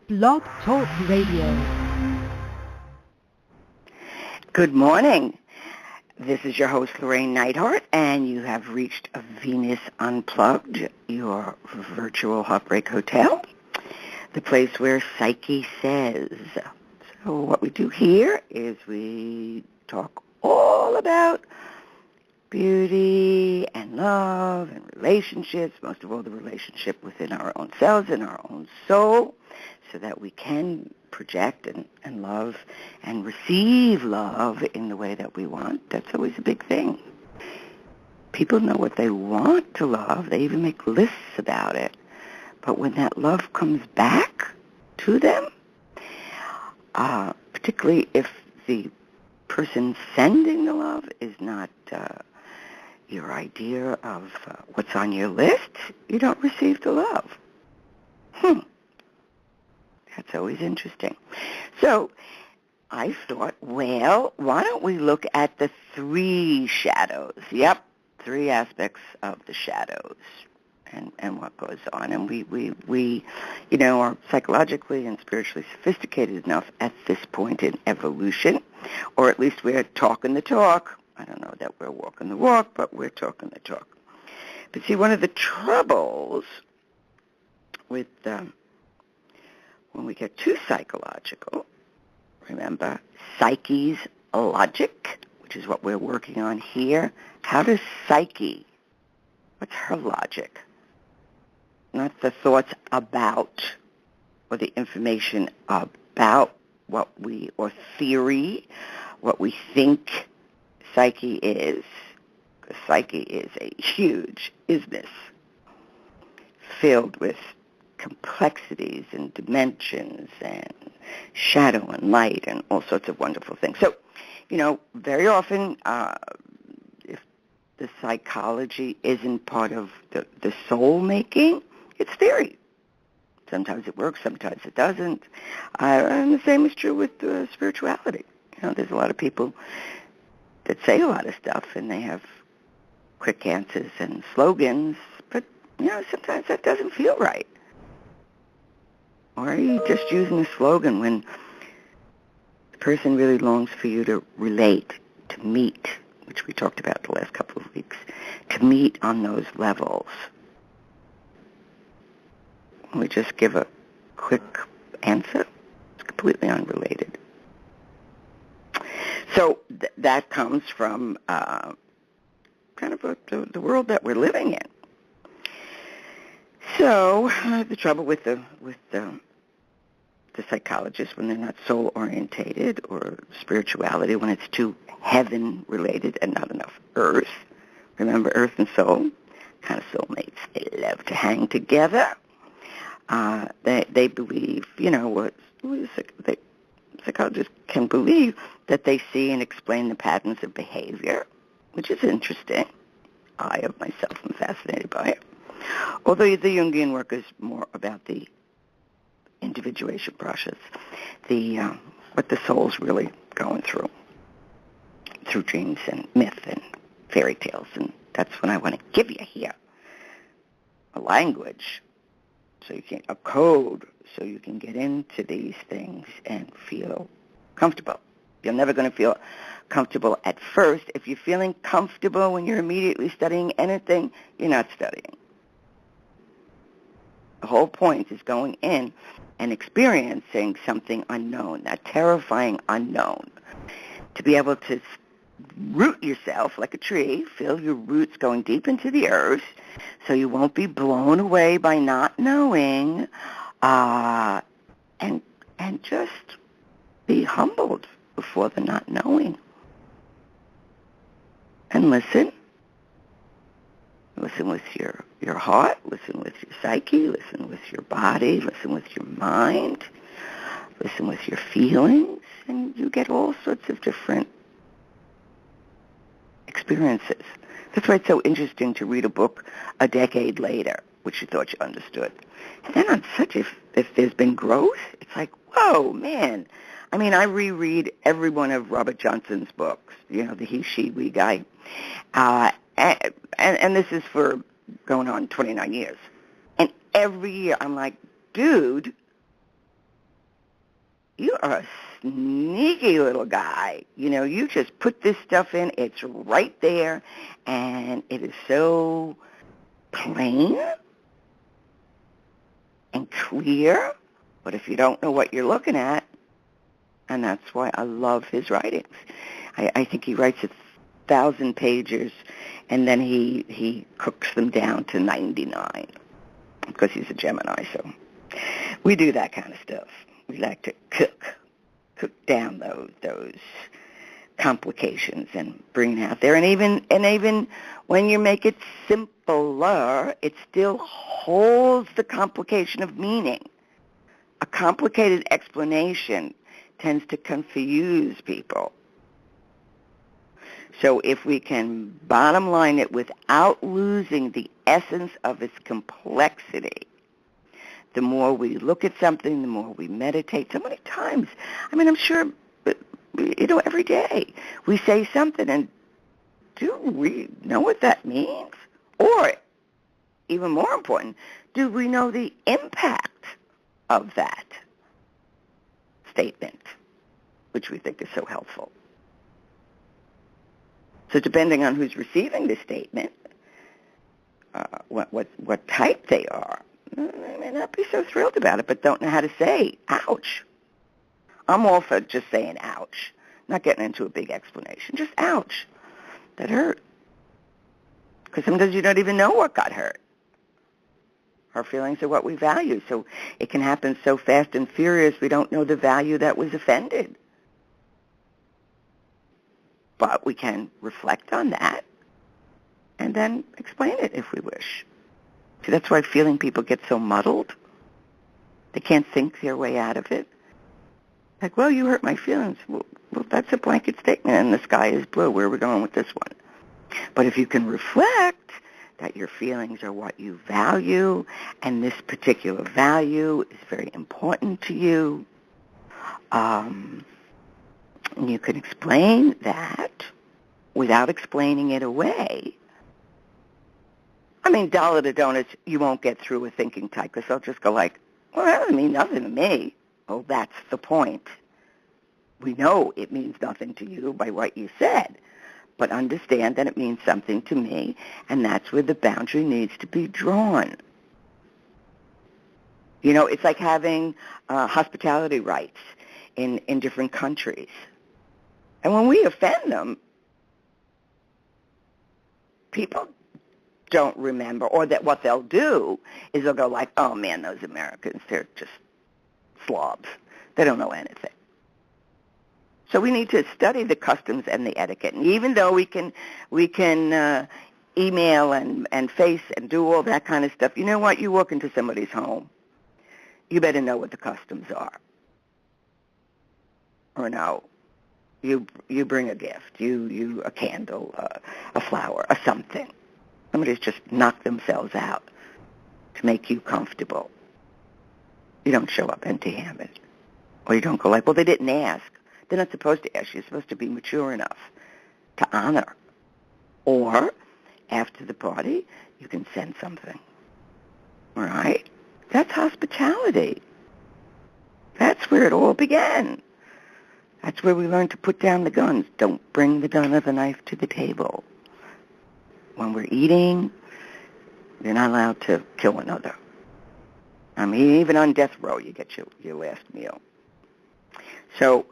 Blog Talk Radio. Good morning. This is your host, Llorraine Neithardt, and you have reached Venus Unplugged, your virtual heartbreak hotel, the place where Psyche says. So what we do here is we talk all about beauty and love and relationships, most of all the relationship within our own selves and our own soul, so that we can project and love and receive love in the way that we want. That's always a big thing. People know what they want to love. They even make lists about it. But when that love comes back to them, particularly if the person sending the love is not your idea of what's on your list, you don't receive the love. That's always interesting. So I thought, well, why don't we look at the 3 shadows? Yep, 3 aspects of the shadows and what goes on. And we are psychologically and spiritually sophisticated enough at this point in evolution, or at least we're talking the talk. I don't know that we're walking the walk, but we're talking the talk. But see, one of the troubles with when we get too psychological, remember, Psyche's logic, which is what we're working on here. How does Psyche, what's her logic? Not the thoughts about or the information about what we, or theory, what we think Psyche is, because Psyche is a huge isness filled with complexities and dimensions and shadow and light and all sorts of wonderful things. So, very often, if the psychology isn't part of the soul making, it's theory. Sometimes it works, sometimes it doesn't. And the same is true with spirituality. There's a lot of people that say a lot of stuff and they have quick answers and slogans, but, sometimes that doesn't feel right. Or are you just using a slogan when the person really longs for you to relate, to meet, which we talked about the last couple of weeks, to meet on those levels? We just give a quick answer. It's completely unrelated. So that comes from kind of the world that we're living in. So the trouble with the psychologists when they're not soul orientated, or spirituality when it's too heaven related and not enough earth. Remember, earth and soul, kind of soulmates. They love to hang together. They believe, psychologists can believe that they see and explain the patterns of behavior, which is interesting. I of myself am fascinated by it. Although the Jungian work is more about the individuation process, what the soul's really going through dreams and myth and fairy tales, and that's what I want to give you here. A language, a code, so you can get into these things and feel comfortable. You're never going to feel comfortable at first. If you're feeling comfortable when you're immediately studying anything, you're not studying. The whole point is going in and experiencing something unknown, that terrifying unknown. To be able to root yourself like a tree, feel your roots going deep into the earth, so you won't be blown away by not knowing, and just be humbled before the not knowing. And listen. Listen with your heart, listen with your psyche, listen with your body, listen with your mind, listen with your feelings, and you get all sorts of different experiences. That's why it's so interesting to read a book a decade later, which you thought you understood. And then if there's been growth, it's like, whoa, man. I mean, I reread every one of Robert Johnson's books, the he, she, we guy. And this is for going on 29 years. And every year I'm like, dude, you are a sneaky little guy. You just put this stuff in. It's right there, and it is so plain and clear. But if you don't know what you're looking at, and that's why I love his writings. I think he writes 1,000 pages, and then he cooks them down to 99 because he's a Gemini. So we do that kind of stuff. We like to cook down those complications and bring it out there. And even when you make it simpler, it still holds the complication of meaning. A complicated explanation tends to confuse people. So if we can bottom line it without losing the essence of its complexity, the more we look at something, the more we meditate. So many times, I'm sure, every day we say something, and do we know what that means? Or, even more important, do we know the impact of that statement, which we think is so helpful? So depending on who's receiving the statement, what type they are, they may not be so thrilled about it, but don't know how to say, ouch. I'm all for just saying ouch, not getting into a big explanation. Just ouch. That hurt. Because sometimes you don't even know what got hurt. Our feelings are what we value, so it can happen so fast and furious we don't know the value that was offended. But we can reflect on that and then explain it if we wish. See, that's why feeling people get so muddled. They can't think their way out of it. Like, well, you hurt my feelings. Well, that's a blanket statement, and the sky is blue. Where are we going with this one? But if you can reflect that your feelings are what you value, and this particular value is very important to you, and you can explain that without explaining it away. Dollar to donuts, you won't get through a thinking type because they'll just go like, well, that doesn't mean nothing to me. Oh, that's the point. We know it means nothing to you by what you said, but understand that it means something to me, and that's where the boundary needs to be drawn. It's like having hospitality rights in different countries. And when we offend them, people don't remember, or that what they'll do is they'll go like, oh man, those Americans, they're just slobs. They don't know anything. So we need to study the customs and the etiquette. And even though we can email and face and do all that kind of stuff, you know what? You walk into somebody's home, you better know what the customs are. Or no, you bring a gift, you a candle, a flower, or something. Somebody's just knocked themselves out to make you comfortable. You don't show up empty-handed. Or you don't go like, well, they didn't ask. They're not supposed to ask. You're supposed to be mature enough to honor. Or, after the party, you can send something. All right? That's hospitality. That's where it all began. That's where we learn to put down the guns. Don't bring the gun or the knife to the table. When we're eating, you're not allowed to kill another. Even on death row, you get your last meal. So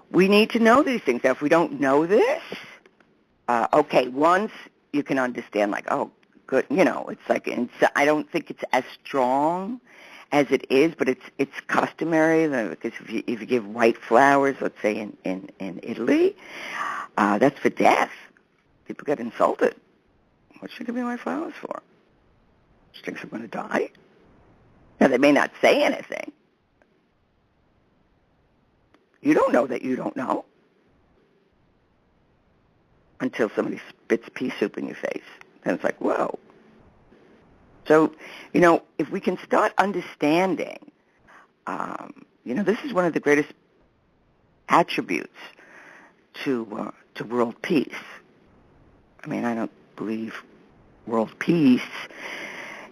we need to know these things. Now, if we don't know this, once you can understand, like, oh, good, it's like, I don't think it's as strong as it is, but it's customary, because if you give white flowers, let's say in Italy, that's for death. People get insulted. What should I give me white flowers for? She thinks I'm going to die? Now, they may not say anything. You don't know that you don't know until somebody spits pea soup in your face. Then it's like, whoa. So, if we can start understanding, this is one of the greatest attributes to world peace. I don't believe world peace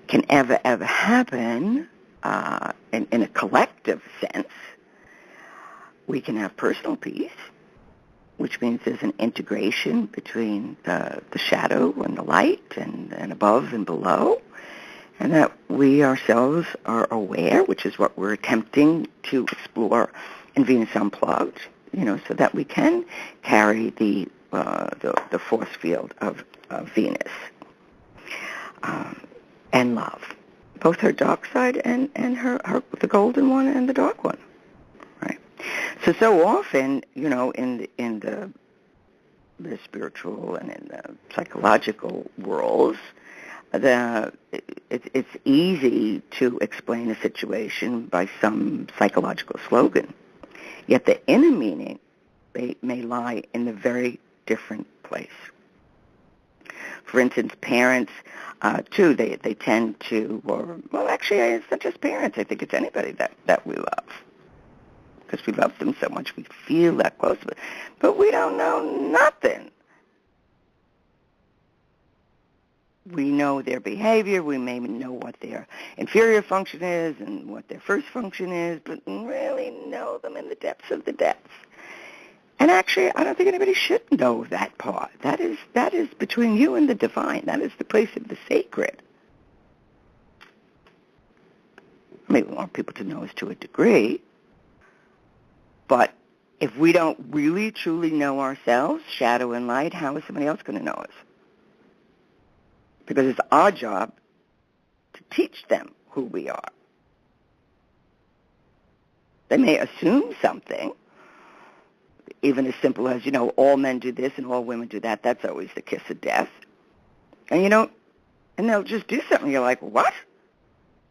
can ever happen in a collective sense We can have personal peace, which means there's an integration between the shadow and the light and above and below, and that we ourselves are aware, which is what we're attempting to explore in Venus Unplugged, so that we can carry the force field of Venus and love, both her dark side and her the golden one and the dark one, right? So often, in the spiritual and in the psychological worlds, it's easy to explain a situation by some psychological slogan, yet the inner meaning may lie in a very different place. For instance, parents, too, they tend to, actually, it's not just parents. I think it's anybody that we love, because we love them so much. We feel that close, but we don't know nothing. We know their behavior. We may know what their inferior function is and what their first function is, but really know them in the depths of the depths. And actually, I don't think anybody should know that part. That is between you and the divine. That is the place of the sacred. I mean, we want people to know us to a degree, but if we don't really, truly know ourselves, shadow and light, how is somebody else going to know us? Because it's our job to teach them who we are. They may assume something, even as simple as, all men do this and all women do that. That's always the kiss of death. And and they'll just do something. You're like, what?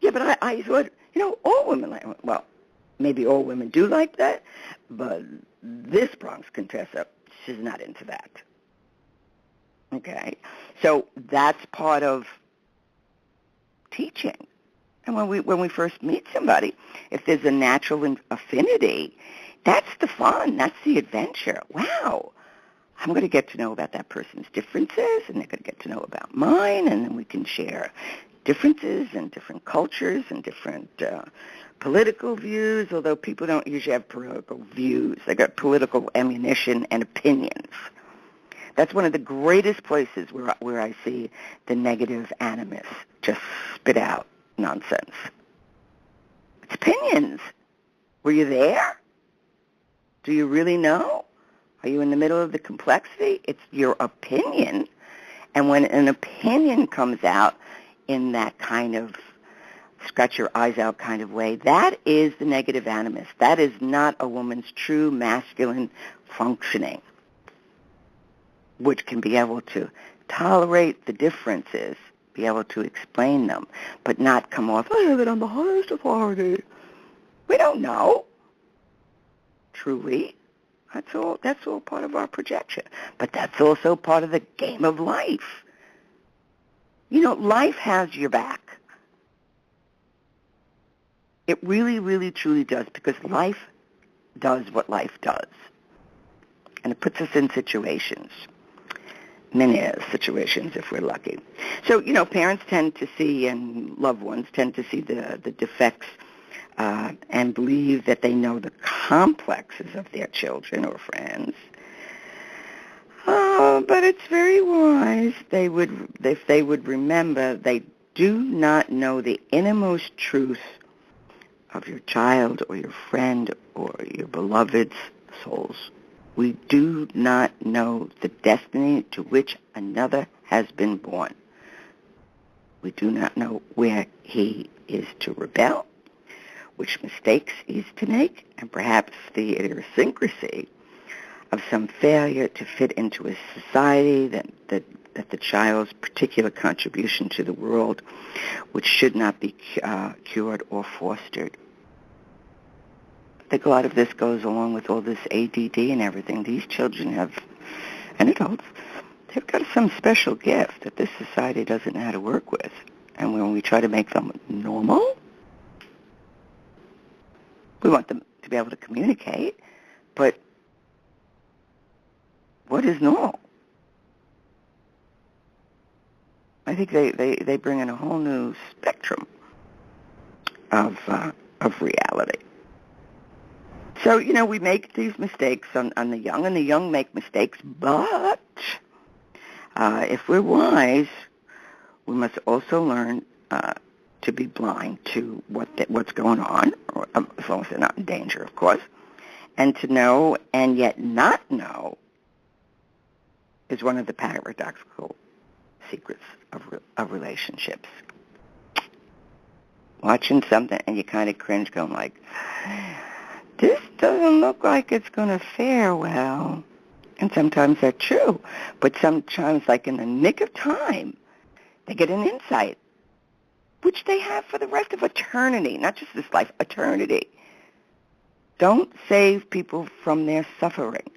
Yeah, but I thought, all women like, well, maybe all women do like that, but this Bronx Contessa, she's not into that. Okay? So that's part of teaching. And when we first meet somebody, if there's a natural affinity, that's the fun. That's the adventure. Wow. I'm going to get to know about that person's differences, and they're going to get to know about mine, and then we can share differences and different cultures and different political views, although people don't usually have political views. They got political ammunition and opinions. That's one of the greatest places where I see the negative animus just spit out nonsense. It's opinions. Were you there? Do you really know? Are you in the middle of the complexity? It's your opinion. And when an opinion comes out in that kind of scratch your eyes out kind of way, that is the negative animus. That is not a woman's true masculine functioning, which can be able to tolerate the differences, be able to explain them, but not come off, I have it on the highest authority. We don't know. Truly. That's all part of our projection. But that's also part of the game of life. Life has your back. It really, really, truly does, because life does what life does. And it puts us in situations. Many situations, if we're lucky. So, parents tend to see, and loved ones tend to see the defects and believe that they know the complexes of their children or friends. But it's very wise. If they would remember, they do not know the innermost truth of your child or your friend or your beloved's souls. We do not know the destiny to which another has been born. We do not know where he is to rebel, which mistakes he's to make, and perhaps the idiosyncrasy of some failure to fit into a society that the child's particular contribution to the world, which should not be cured or fostered. I think a lot of this goes along with all this ADD and everything. These children have, and adults, they've got some special gift that this society doesn't know how to work with. And when we try to make them normal, we want them to be able to communicate, but what is normal? I think they bring in a whole new spectrum of reality. So, we make these mistakes on the young, and the young make mistakes, but if we're wise, we must also learn to be blind to what's going on, or, as long as they're not in danger, of course, and to know and yet not know is one of the paradoxical secrets of relationships. Watching something and you kind of cringe, going like, this doesn't look like it's going to fare well. And sometimes that's true. But sometimes, like in the nick of time, they get an insight, which they have for the rest of eternity, not just this life, eternity. Don't save people from their suffering.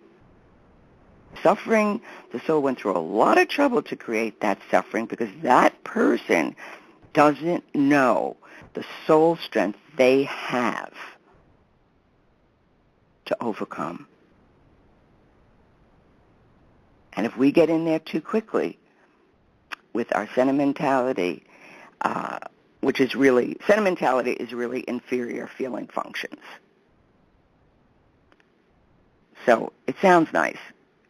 Suffering, the soul went through a lot of trouble to create that suffering because that person doesn't know the soul strength they have to overcome. And if we get in there too quickly with our sentimentality, sentimentality is really inferior feeling functions. So it sounds nice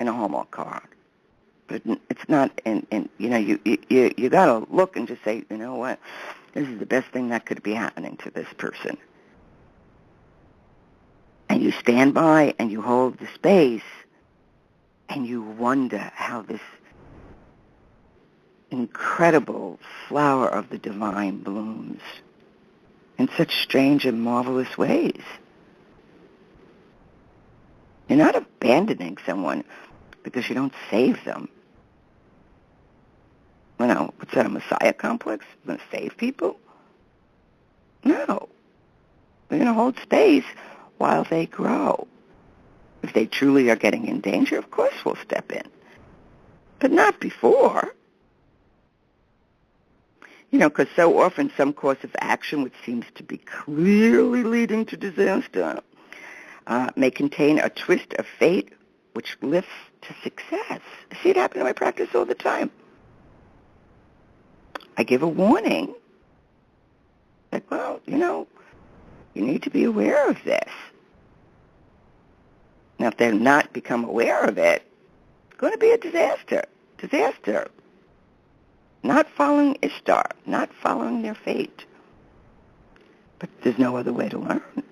in a Hallmark card, but it's not. You got to look and just say, you know what, this is the best thing that could be happening to this person. And you stand by and you hold the space, and you wonder how this incredible flower of the divine blooms in such strange and marvelous ways. You're not abandoning someone because you don't save them. What's that, a messiah complex? You're going to save people? No. We're going to hold space while they grow. If they truly are getting in danger, of course we'll step in. But not before. Because so often some course of action, which seems to be clearly leading to disaster, may contain a twist of fate which lifts to success. I see it happen in my practice all the time. I give a warning. Like, well, you need to be aware of this. Now, if they're not become aware of it, it's going to be a disaster. Disaster. Not following Ishtar, not following their fate. But there's no other way to learn.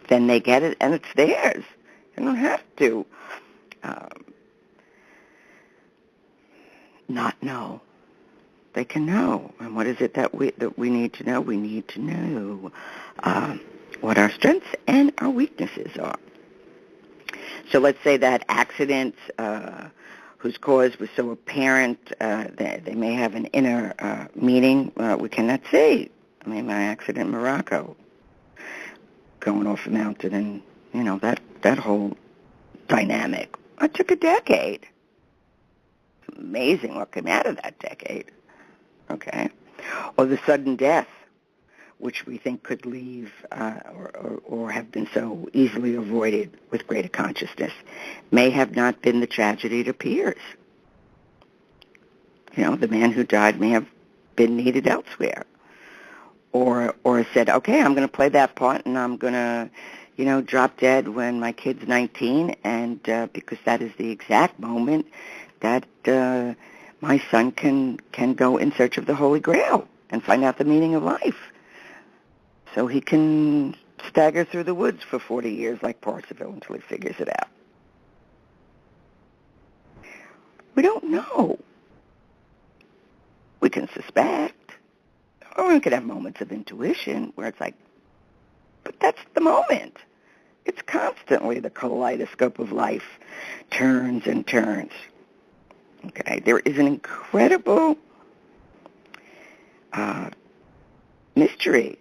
Then they get it, and it's theirs. They don't have to not know. They can know. And what is it that we need to know? We need to know what our strengths and our weaknesses are. So let's say that accident whose cause was so apparent, they may have an inner meaning we cannot see. I mean, my accident in Morocco, going off a mountain, and, that whole dynamic. It took a decade. It's amazing what came out of that decade, okay? Or the sudden death, which we think could leave or have been so easily avoided with greater consciousness, may have not been the tragedy it appears. The man who died may have been needed elsewhere. Or said, okay, I'm going to play that part, and I'm going to, drop dead when my kid's 19, and because that is the exact moment that my son can go in search of the Holy Grail and find out the meaning of life. So he can stagger through the woods for 40 years like Parsifal until he figures it out. We don't know. We can suspect. Or we could have moments of intuition where it's like, but that's the moment. It's constantly the kaleidoscope of life turns and turns. Okay, there is an incredible mystery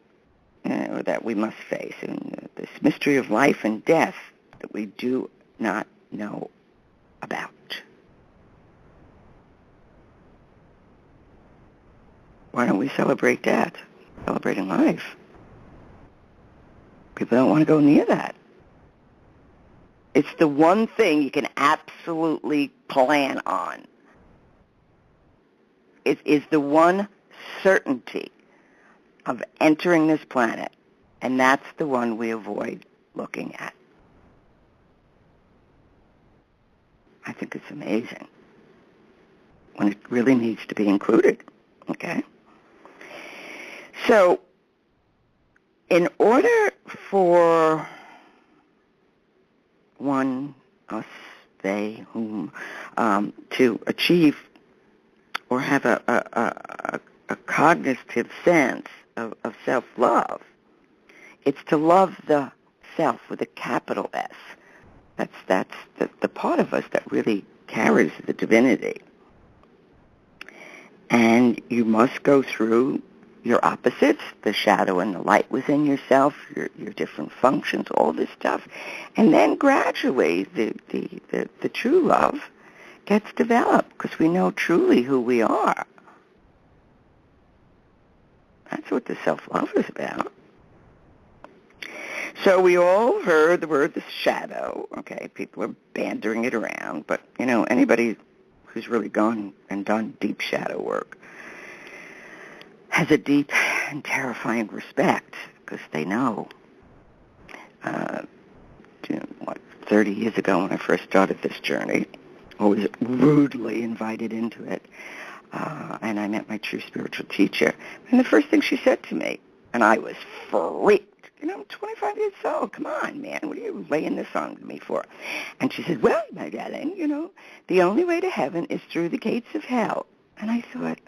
that we must face, and this mystery of life and death that we do not know about. Why don't we celebrate death? Celebrating life. People don't want to go near that. It's the one thing you can absolutely plan on. It is the one certainty of entering this planet, and that's the one we avoid looking at. I think it's amazing when it really needs to be included, okay? So, in order for one, us, they, whom, to achieve or have a cognitive sense of self-love, it's to love the self with a capital S. That's the part of us that really carries the divinity. And you must go through your opposites, the shadow and the light within yourself, your different functions, all this stuff. And then gradually the true love gets developed because we know truly who we are. That's what the self-love is about. So we all heard the word the shadow, okay? People are bandering it around, but, anybody who's really gone and done deep shadow work has a deep and terrifying respect because they know, 30 years ago when I first started this journey, I was rudely invited into it, and I met my true spiritual teacher. And the first thing she said to me, and I was freaked, I'm 25 years old. Come on, man. What are you laying this on me for? And she said, well, my darling, the only way to heaven is through the gates of hell. And I thought,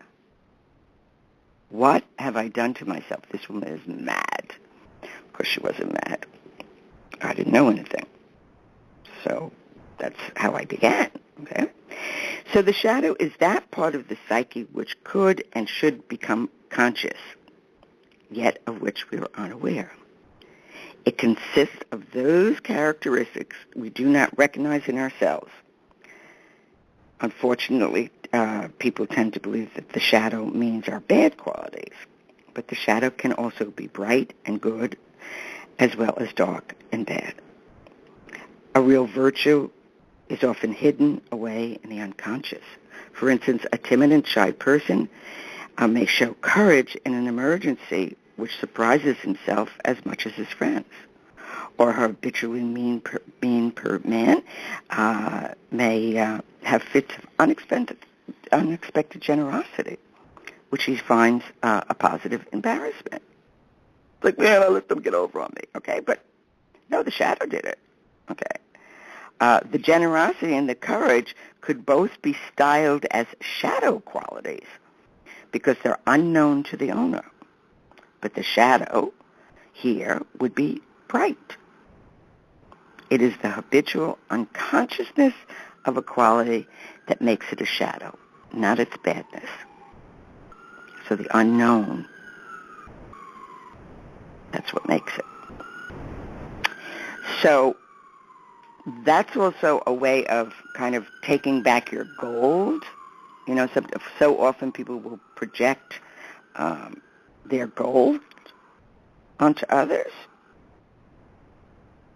what have I done to myself? This woman is mad. Of course, she wasn't mad. I didn't know anything. So that's how I began, okay? So the shadow is that part of the psyche which could and should become conscious, yet of which we are unaware. It consists of those characteristics we do not recognize in ourselves. Unfortunately, people tend to believe that the shadow means our bad qualities, but the shadow can also be bright and good, as well as dark and bad. A real virtue is often hidden away in the unconscious. For instance, a timid and shy person may show courage in an emergency which surprises himself as much as his friends. Or a habitually mean man may have fits of unexpected generosity, which he finds a positive embarrassment. Like, man, I let them get over on me, okay? But no, the shadow did it, okay? The generosity and the courage could both be styled as shadow qualities because they're unknown to the owner. But the shadow here would be bright. It is the habitual unconsciousness of a quality that makes it a shadow, not its badness. So the unknown, that's what makes it. So that's also a way of kind of taking back your gold. So often people will project their gold onto others,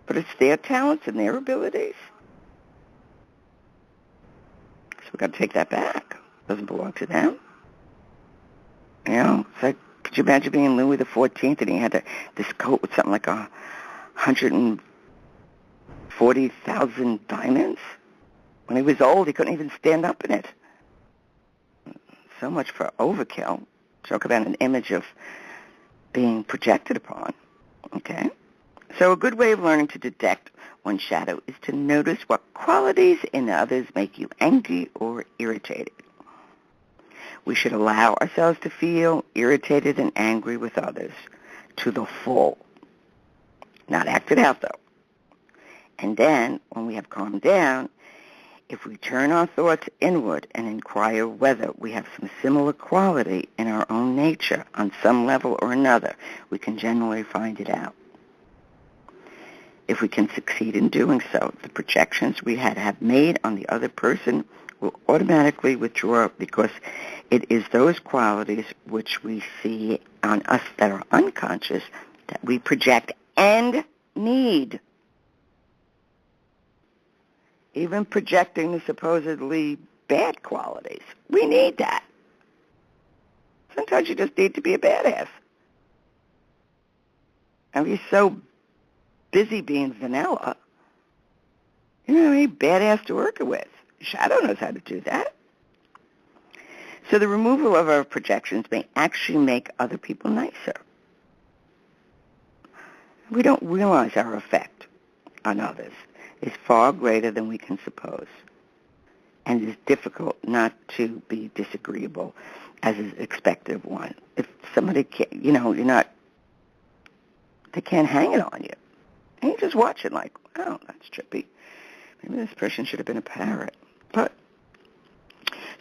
but it's their talents and their abilities. So we've got to take that back. It doesn't belong to them. It's like, could you imagine being Louis XIV and he had this coat with something like 140,000 diamonds? When he was old, he couldn't even stand up in it. So much for overkill. Talk about an image of being projected upon, okay? So a good way of learning to detect one's shadow is to notice what qualities in others make you angry or irritated. We should allow ourselves to feel irritated and angry with others to the full. Not act it out, though. And then, when we have calmed down, if we turn our thoughts inward and inquire whether we have some similar quality in our own nature on some level or another, we can generally find it out. If we can succeed in doing so, the projections we have made on the other person will automatically withdraw because it is those qualities which we see on us that are unconscious that we project and need. Even projecting the supposedly bad qualities. We need that. Sometimes you just need to be a badass. And we're so busy being vanilla. You know what I mean? Badass to work with. Shadow knows how to do that. So the removal of our projections may actually make other people nicer. We don't realize our effect on others is far greater than we can suppose, and it is difficult not to be disagreeable as is expected of one. If somebody can't, they can't hang it on you. And you just watch it like, oh, that's trippy. Maybe this person should have been a parrot. But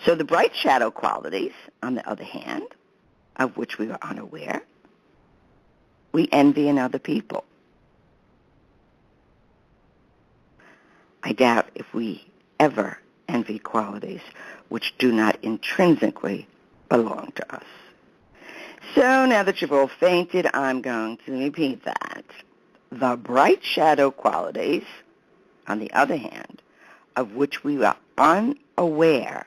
so the bright shadow qualities, on the other hand, of which we are unaware, we envy in other people. I doubt if we ever envy qualities which do not intrinsically belong to us. So now that you've all fainted, I'm going to repeat that. The bright shadow qualities, on the other hand, of which we are unaware,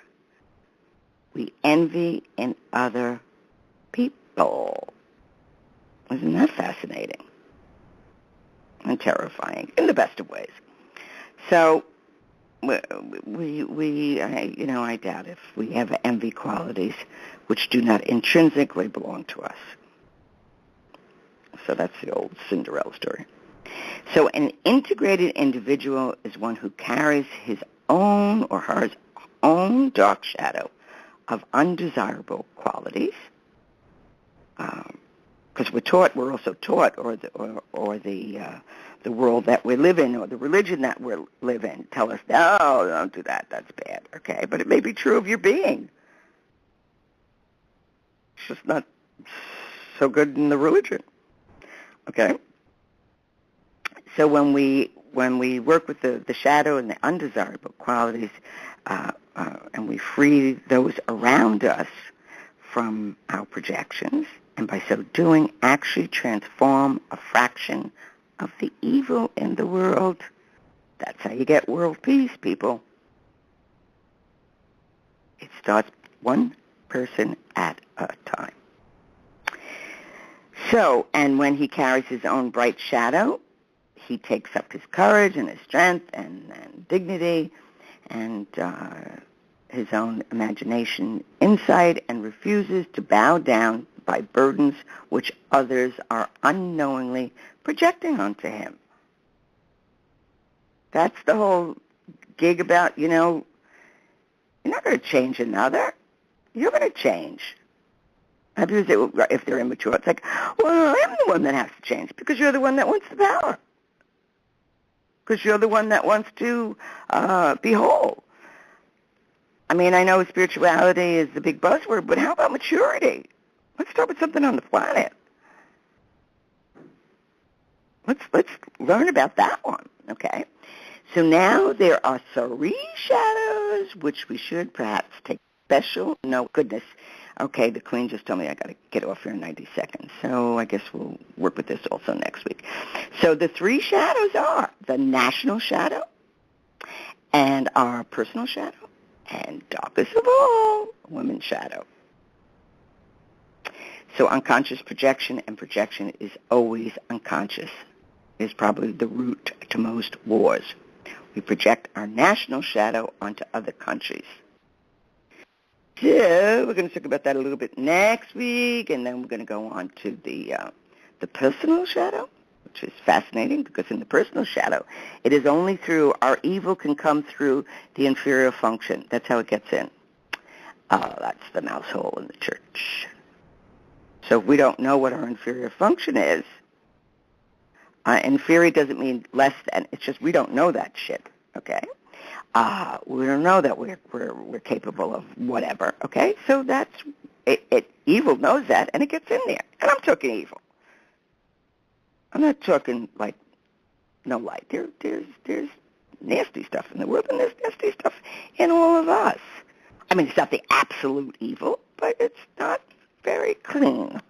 we envy in other people. Isn't that fascinating? And terrifying, in the best of ways. So, I doubt if we ever envy qualities which do not intrinsically belong to us. So that's the old Cinderella story. So an integrated individual is one who carries his own or her own dark shadow of undesirable qualities. Because we're also taught, or the world that we live in, or the religion that we live in, tell us, no, don't do that, that's bad, okay? But it may be true of your being. It's just not so good in the religion, okay? So when we work with the shadow and the undesirable qualities, and we free those around us from our projections, and by so doing actually transform a fraction of the evil in the world. That's how you get world peace, people. It starts one person at a time. So, and when he carries his own bright shadow, he takes up his courage and his strength and dignity and his own imagination, insight, and refuses to bow down by burdens which others are unknowingly projecting onto him. That's the whole gig about, you're not going to change another. You're going to change. If they're immature, it's like, well, I'm the one that has to change because you're the one that wants the power. Because you're the one that wants to be whole. I mean, I know spirituality is the big buzzword, but how about maturity? Let's start with something on the planet. Let's learn about that one, okay? So now there are 3 shadows which we should perhaps take special note. Goodness. Okay, the Queen just told me I got to get off here in 90 seconds. So I guess we'll work with this also next week. So the 3 shadows are the national shadow and our personal shadow and darkest of all, women's shadow. So unconscious projection, and projection is always unconscious, is probably the root to most wars. We project our national shadow onto other countries. So we're going to talk about that a little bit next week, and then we're going to go on to the personal shadow, which is fascinating because in the personal shadow, it is only through our evil can come through the inferior function. That's how it gets in. That's the mouse hole in the church. So if we don't know what our inferior function is, inferior doesn't mean less than. It's just we don't know that shit, okay? We don't know that we're capable of whatever, okay? So that's it. Evil knows that, and it gets in there. And I'm talking evil. I'm not talking like no light. There's nasty stuff in the world, and there's nasty stuff in all of us. I mean, it's not the absolute evil, but it's not very clean.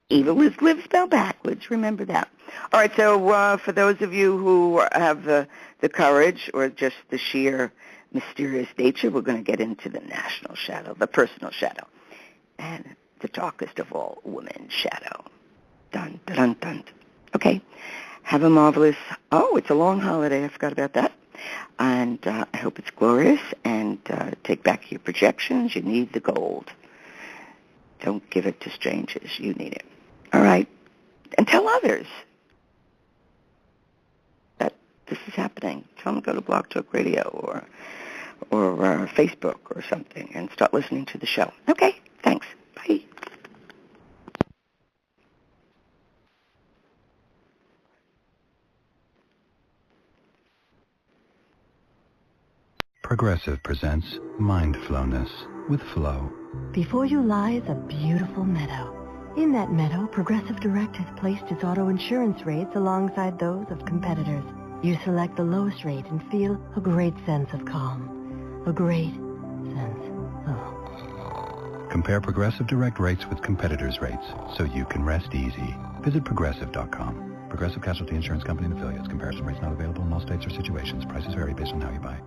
Evil is live spelled backwards. Remember that. All right, so for those of you who have the courage or just the sheer mysterious nature, we're going to get into the national shadow, the personal shadow, and the darkest of all, women's shadow. Dun, dun, dun, dun. Okay. Have a marvelous, it's a long holiday. I forgot about that. And I hope it's glorious. And take back your projections. You need the gold. Don't give it to strangers. You need it. All right. And tell others that this is happening. Tell them to go to Blog Talk Radio or Facebook or something and start listening to the show. Okay. Thanks. Bye. Progressive presents Mindflowness with Flo. Before you lies a beautiful meadow. In that meadow, Progressive Direct has placed its auto insurance rates alongside those of competitors. You select the lowest rate and feel a great sense of calm. A great sense of... Compare Progressive Direct rates with competitors' rates so you can rest easy. Visit Progressive.com. Progressive Casualty Insurance Company and Affiliates. Comparison rates not available in all states or situations. Prices vary based on how you buy.